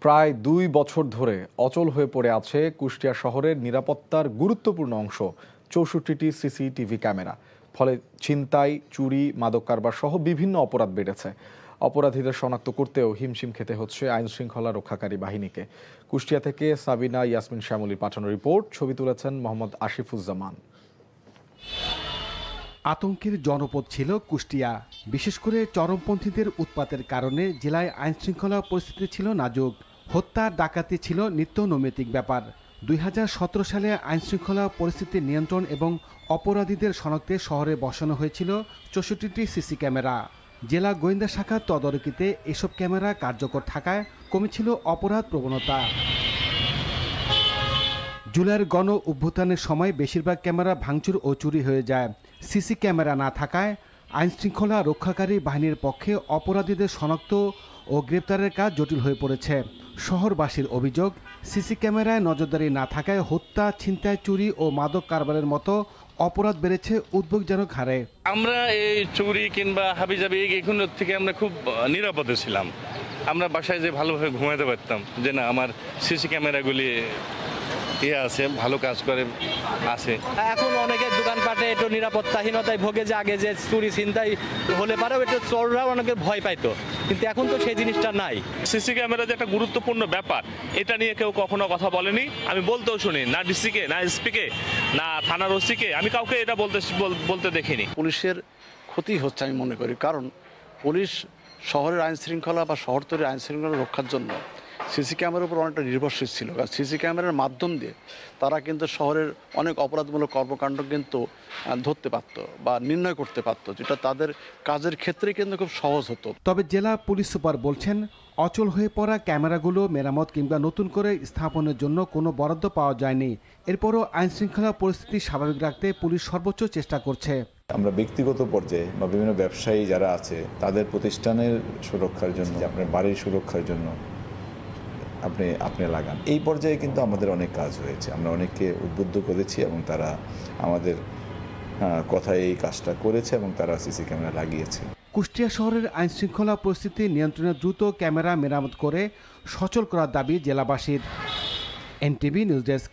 প্রায় ২ বছর ধরে অচল হয়ে পড়ে আছে কুষ্টিয়া শহরের নিরাপত্তার গুরুত্বপূর্ণ অংশ ৬৪টি সিসিটিভি ক্যামেরা। ফলে ছিনতাই, চুরি, মাদক কারবার সহ বিভিন্ন অপরাধ বেড়েছে। অপরাধীদের শনাক্ত করতেও হিমশিম খেতে হচ্ছে আইন শৃঙ্খলা রক্ষাকারী বাহিনীকে। কুষ্টিয়া থেকে সাবিনা ইয়াসমিন শ্যামলীর পাঠানো রিপোর্ট, ছবি তুলেছেন মোহাম্মদ আসিফুজ্জামান। আতঙ্কের জনপদ ছিল কুষ্টিয়া। বিশেষ করে চরমপন্থীদের উৎপাতের কারণে জেলায় আইনশৃঙ্খলা পরিস্থিতি ছিল নাজুক। হত্যা, ডাকাতি ছিল নিত্য নৈমিত্তিক ব্যাপার। ২০১৭ সালে আইনশৃঙ্খলা পরিস্থিতি নিয়ন্ত্রণ এবং অপরাধীদের শনাক্তে শহরে বসানো হয়েছিল ৬৪টি সিসি ক্যামেরা। জেলা গোয়েন্দা শাখার তদারকিতে এসব ক্যামেরা কার্যকর থাকায় কমেছিল অপরাধ প্রবণতা। জুলাইয়ের গণ অভ্যুত্থানের সময় বেশিরভাগ ক্যামেরা ভাঙচুর ও চুরি হয়ে যায়। সিসি ক্যামেরা না থাকায় আইনশৃঙ্খলা রক্ষাকারী বাহিনীর পক্ষে অপরাধীদের শনাক্ত ও গ্রেপ্তারের কাজ জটিল হয়ে পড়েছে। শহরবাসীর অভিযোগ, সিসি ক্যামেরায় নজরদারি না থাকায় হত্যা, ছিনতাই, চুরি ও মাদক কারবারের মতো অপরাধ বেড়েছে উদ্বেগজনক হারে। আমরা এই চুরি কিংবা হাবিজাবি এগুলোর থেকে আমরা খুব নিরাপদে ছিলাম। আমরা বাসায় যে ভালোভাবে ঘুমাতে পারতাম যে না আমার সিসি ক্যামেরাগুলি আছে, ভালো কাজ করে আছে। এখন অনেকের দোকানপাটে একটু নিরাপত্তাহীনতায় ভোগে, যে আগে যে চুরি ছিনতাই হলে পারেও একটু চোররাও অনেকের ভয় পাইতো, কিন্তু এখন তো সেই জিনিসটা নাই। সিসি ক্যামেরা যে একটা গুরুত্বপূর্ণ ব্যাপার, এটা নিয়ে কেউ কখনো কথা বলেনি। আমি বলতেও শুনি না, ডিসিকে না এসপিকে না থানার ওসিকে, আমি কাউকে এটা বলতে দেখিনি। পুলিশের ক্ষতি হচ্ছে আমি মনে করি, কারণ পুলিশ শহরের আইন শৃঙ্খলা বা শহরতলির আইন শৃঙ্খলা রক্ষার জন্য সিসি ক্যামেরার উপর অনেকটা নির্ভরশীল ছিল। কারণ সিসি ক্যামেরার মাধ্যম দিয়ে তারা কিন্তু শহরের অনেক অপরাধমূলক কর্মকাণ্ড কিন্তু ধরতে পারত বা নির্ণয় করতে পারত, যেটা তাদের কাজের ক্ষেত্রে কিন্তু খুব সহজ হতো। তবে জেলা পুলিশ সুপার বলছেন, অচল হয়ে পড়া ক্যামেরাগুলো মেরামত কিংবা নতুন করে স্থাপনের জন্য কোনো বরাদ্দ পাওয়া যায়নি। এরপরও আইনশৃঙ্খলা পরিস্থিতি স্বাভাবিক রাখতে পুলিশ সর্বোচ্চ চেষ্টা করছে। আমরা ব্যক্তিগত পর্যায়ে বা বিভিন্ন ব্যবসায়ী যারা আছে তাদের প্রতিষ্ঠানের সুরক্ষার জন্য, আপনার বাড়ির সুরক্ষার জন্য আপনি লাগান। এই পর্যায়ে কিন্তু আমাদের অনেক কাজ হয়েছে, আমরা অনেককে উদ্বুদ্ধ করেছি এবং তারা আমাদের কথায় এই কাজটা করেছে এবং তারা সিসি ক্যামেরা লাগিয়েছে। কুষ্টিয়া শহরের আইনশৃঙ্খলা পরিস্থিতি নিয়ন্ত্রণে দ্রুত ক্যামেরা মেরামত করে সচল করার দাবি জেলাবাসীর। NTV news desk.